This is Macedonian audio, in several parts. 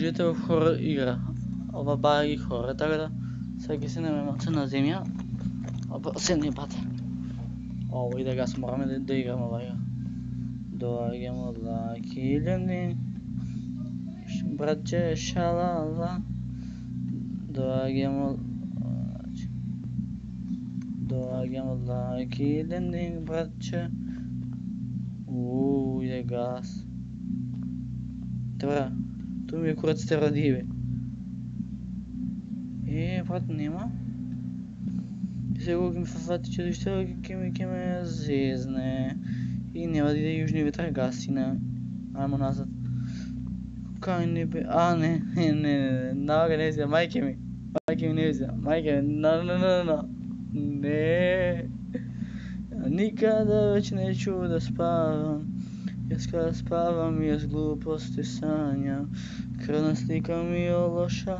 Užijete v horor игра. Ова бара ги хора, така да сега ќе се намемате на земја. Опа, се не бате. Ово и да мораме да играме ова игра. Доаѓам од лаки људи, братче шалала. Доаѓам од лаки људи, братче. Иде гас. Добра, ту ми кураците радиве. Брат, нема. Сега ќе ми фати чудиште, ќе ме зезне. И нема да иде јужни ветар гасина. Ајмо назад. Кај не бе... не. Навага не взема, мајке ми. Мајке ми не взема. Мајке ми, не. Никада веќе не чу да спавам. Јас када спавам, јас глупости сањам. Крвна слика ми е лоша,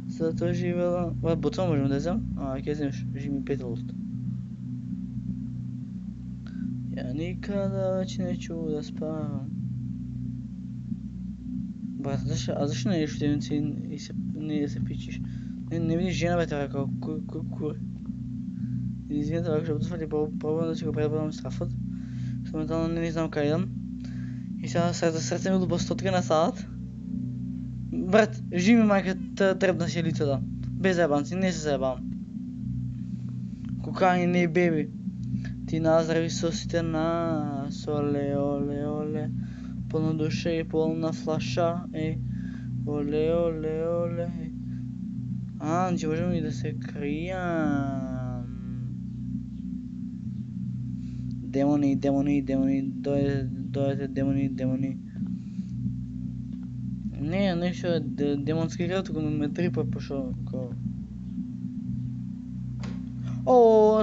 затоа живела... Бутон можем да взем? Ќе вземеш, жими 5 луфт. Ја никада веќе не чу да спавам. Брат, зашто не идеш в темници и не се пичиш? Не видиш жена бе така како кур. Извинете, ако ще потвърди, пробвам да си го пребавам страфът. Моментално не знам къде идам. И сега сърце ми до стотка на салат. Брат, жими майка тръпна си лицата. Без заебанци, не се заебавам. Кокаин не беби. Ти наздрави сосите нас, оле. Пълна душа и пълна флаша, оле. Не можем и да се криям. Демони, дойдете демони. Не, нещо е демонски игра, тук ме трипа пошо.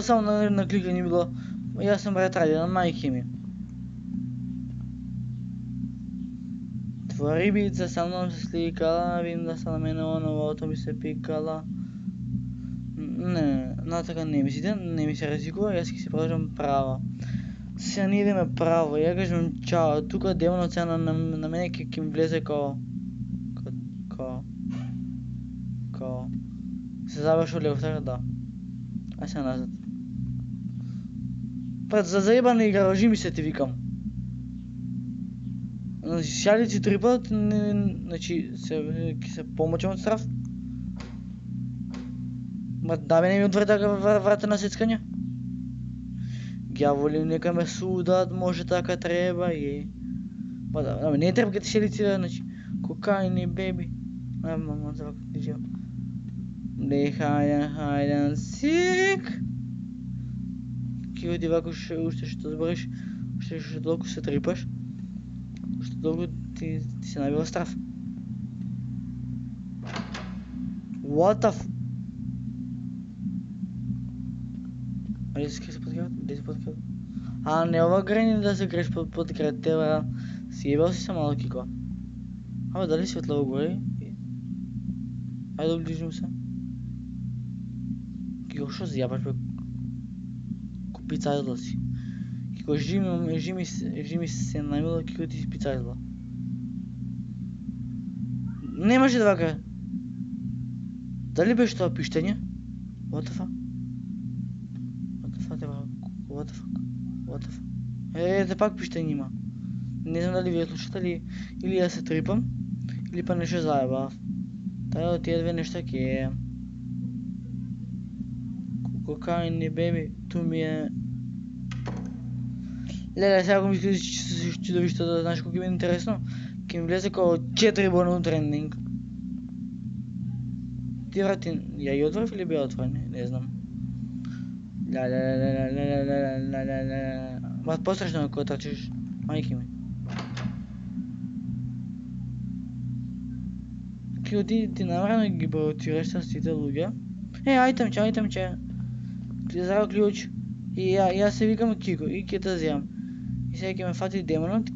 Само на клика не било. Јас съм ретраден, на майки ми. Твоя рибица со мном се сликала, видим да са на мене оновото ми се пикала. Не, натака не ми се ризикува, јас ќе се продолжам право. Сега ние идеме право, ја кажем чао, тука демонот сега на мене ќе ми влезе као... Се забаваш од лев, така да. Ај сега назад. Брат, за заебана игра, рожи ми се ти викам. Шалици трипат, значи ќе се помочам од страф. Да бе, не ми отвори така врата на сецкања. Гјаволи, нека ме судат, може така треба и... Да, не треба ке ти шалици, значи... Кокаин и беби. Мама, това как ти не хајден сик. Ки оди вако уште што збориш, уште толку се трипаш. Уште толку ти се набива страф. What the f... Али се се подкрепят? Де се подкрепят? Не ова грани да се греш подкрепят, теба си ебал си са мало кико. Дали светло гори? Ајде оближим се. Кико шо зјабаш бе? Пицајдла си. Кико жими се најмило, кико ти си пицајдла. Немаше двака. Дали беше тоа пиштење? What the fuck? Ете пак пиштење има. Не знам дали вие слушате или ја се трипам, или па нешто заебав. Така од тие две нешта ке е. Кокаин и беби, ту ми е... Леле, сега ако ми искаш чудовишто да знаеш колко ми е интересно, ке ми влезе као 4 бона трендинг. Ти врати, ја ја отворив или бе отворени? Не знам. Брат, пострашно е кога трчиш, мајки ми. Кио ти намерено ги браутираш с тите луѓе. Ајтемче. Ти зарал клjuč. И јас се викам Кико и ќе те земам. И сега ќе ме фати демонот,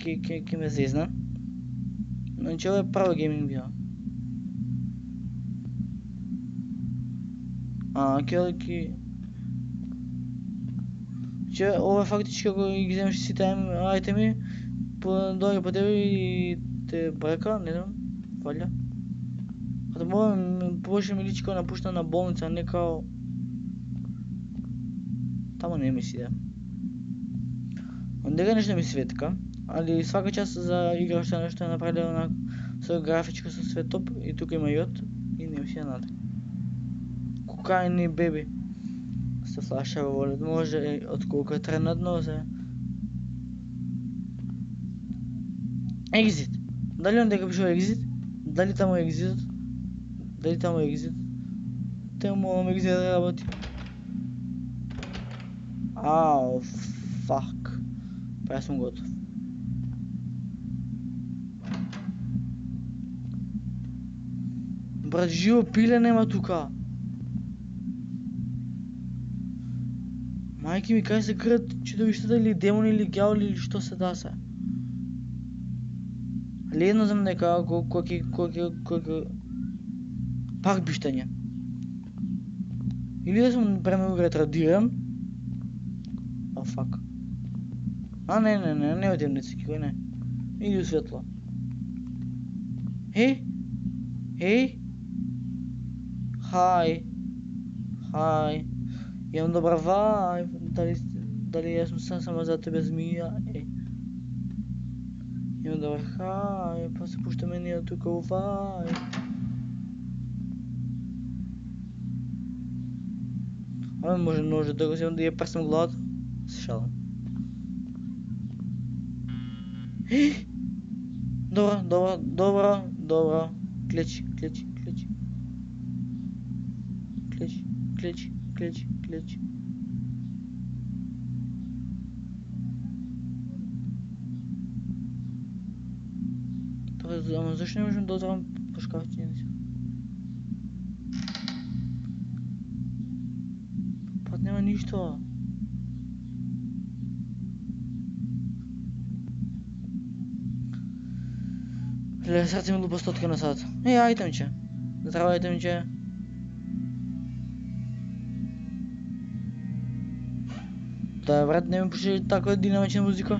ќе ме зезна. Значи ова е право гейминг био. Ќе... Че ова фактички ако ги земеш сите айтеми, дојде по тебе и те брека, не знам, валја. Повече ми личи kao napuštena bolnica, a ne kao... Tamo ne misli da. Od njega nešto mi svetka, ali svaka čast za igra što je nešto napravila onako sve grafičko sa sve top i тук има йод и не си нада. Kokain и беби. Се флаша волят, може от колко е тренат носа. Exit. Дали он дека пише exit? Дали тамо exit? Дали тамо exit? Тамо exit работи. Ау, fuck. Па аз съм готов. Брат, живо пиле нема тука. Майки ми, кай се кръат чудовищата или демони или гяволи или що се да са? Ali jedno znam neka koliko пак бищания. Или да съм прямо ретрадиран. О, фак. А, не от темници, кой не. Или светло. Хей. Хай. Имам добра вайб. Дали аз съм само за тебе змия? Имам добър хайп, па се пущаме ние тук вайб. Абе, може да го вземам да я пресам главата. Се шалам. Добра. Клечи. Ама защо не можем да отравам по шкафите? Път няма нищо. Леле, сега си ми лупа стотка назад. Айтемче. Здраво, айтемче. Да, брат, не ми пуши такова динамична музика.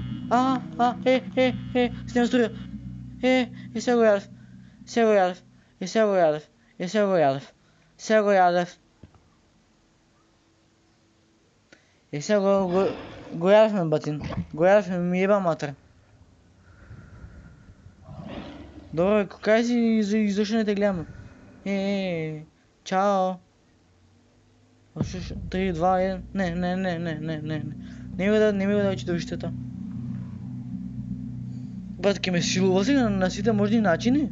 Снимам студио. Сега го ядев. Сега го ядев, батин. Го ядев, ми еба матер. Добре, кай си изобщо не те гледам. Чао. 3, 2, 1. Не ми го да чудовищата. Брат, ке ме силува сега на сите можни начини.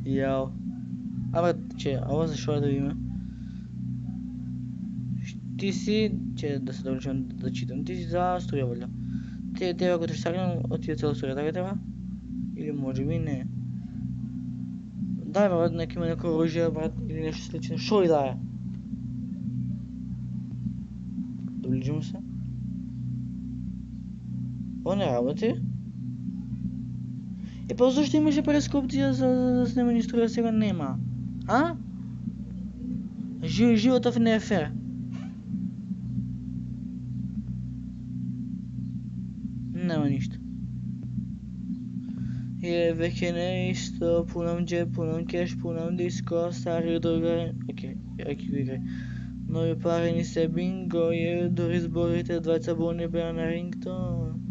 Яо. Брат, че, ова защо е да видим? Ти си, че да се довлечем да читам, ти си за студия, валя. Те, ако те ще сагнем, отиде цяла студия, така теба? Или може би не. Дай, брат, нека има някакво оръжие, брат, или нещо сличено. Шо и да е? Доближим се. О, не работи? Па защо имаше прескопция за снимане студия, сега нема? А? Живота не е фер. Няма нищо. Веќе не исто, пунам джеп, пунам кеш, пунам диско, стари другари. Окей, го играй. Нови пари ни се бинго, дори зборите, двајца бони беа на рингтон.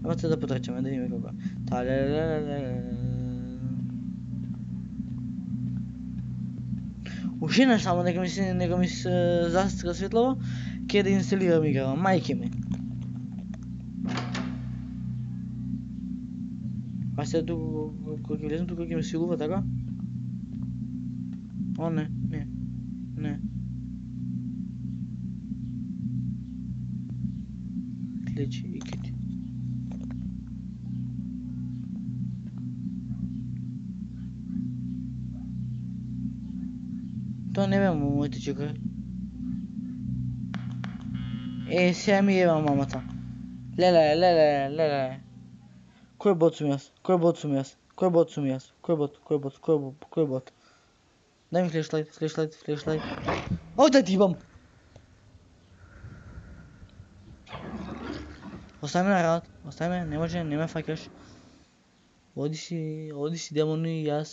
Ама се да потрачаме, да видиме колко. Ушина само, нека ми се застра светлава, ке да инсталирам играва, майке ми. Аз сега тук, кога влезем тук, ке ме силува, така? О, не. Клечи и кити. Това не бе, моите чекай. Сега ми ева мамата. Леле. Кой бот сум аз? Кой бот? Дай ми флешлайт. Ой, да ти имам! Ostavme, ne može, nema fajkaš. Odi si demonu i jaz.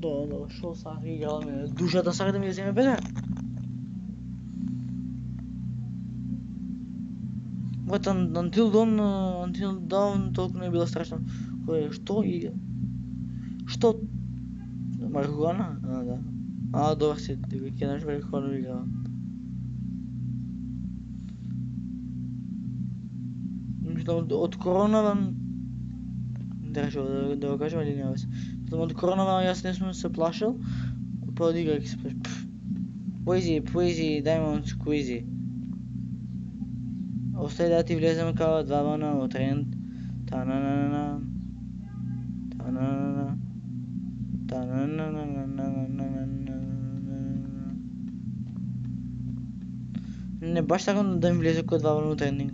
Dobro, šel vsak igral me, duša da vsak da mi vzeme bedar. Вот until dawn толкова не е било страшно. Кое, что и... Что? Марихуана? А, да. А, добре си, да ги кенаш марихуана играла. От коронава... Трябваше да го кажем или няма се. От коронава аз не съм се плашил. Поради играйки се плашил. Поизи, дай малко изи. Остай да ти влезем кава два вана от тренд. Та-на-на-на-на. Та-на-на-на. Не баш така да ми влезе кod два вана от трендинг.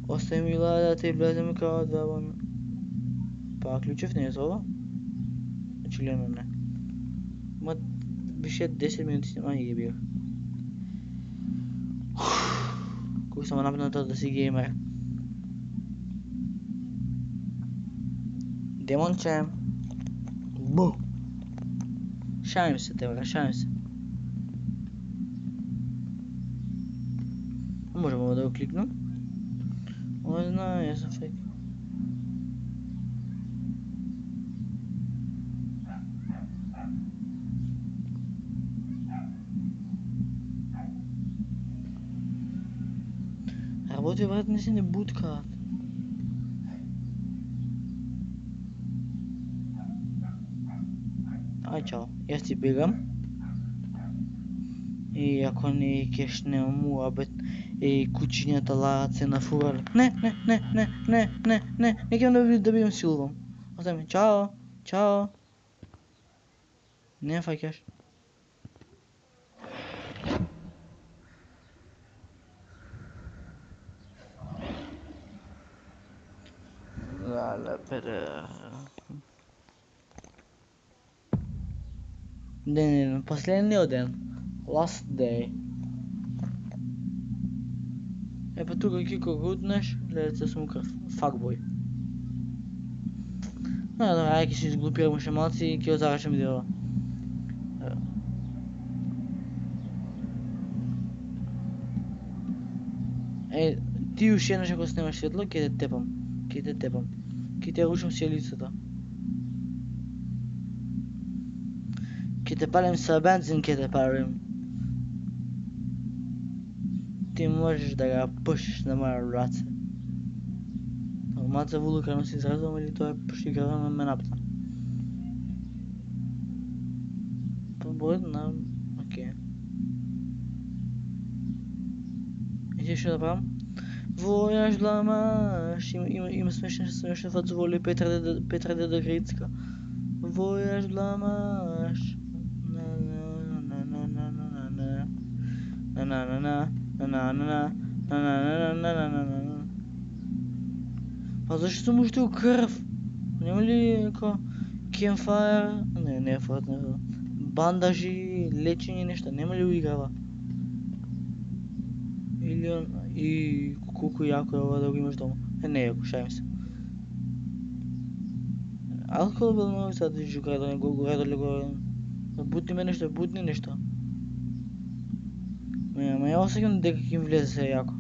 Остай мила да ти влезем кава два вана. Па ключев не е това? Очевидно не. Ма беше 10 минути снима и ги бях. Колко съм напната да си геймер. Демонче. Бу. Шаем се, те бра, шаем се. Можем да го кликнем? Не знаю, я съм фейк. Работи, брат, не си не буткат. Ай, чао. Аз ти бегам. И ако не кешне му, абет, кучинята лаят се нафурали. Не кем да бидем силвам. Оставим, чао. Не файкаш. Лале, педе. Не, последният ден. Last day. Па тук кико гуднеш, гледате смукър. Факбой. Добре, айки ще изглупирам шамалци и киозара ще ми дела. Ти уши еднъж ако снимаш светло, ке те тепам. Ке те рушам си лицата. Ке те палим са бензин, ке те палим. Ти можеш да го пушиш на моя раце. Маца вулкано си изразвам или той почти града на менапта. Поборед на... Окей. И ти ще направим? Вояж бламаш. Има смешна фацоволи Петра Деда Грицка. Вояж бламаш. А защо съм ощил кръв? Няма ли кемфайр? Не е фът, не. Бандажи, лечени неща, няма ли уиграва? Или и колко яко е да го имаш дома. Не е яко, шаем се. Алкохол бил много сега да жу града, не го горе дали го... Бутни неща. Ама я осъгам дека им влезе се яко.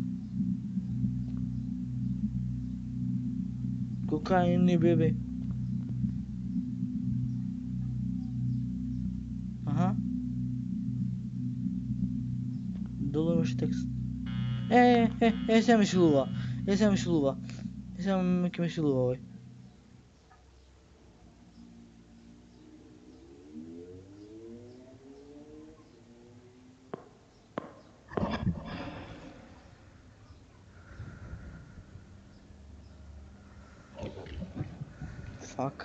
Кокаин не бебе. Аха. Долу имаше текст. Сега ме шилува. Сега ме шилува, бе. Fuck.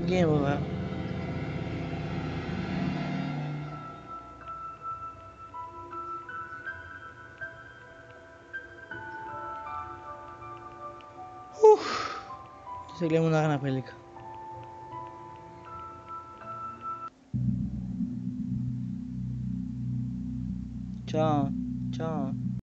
Game over. Se gleda mu naravna prilika. Tchau. Tchau.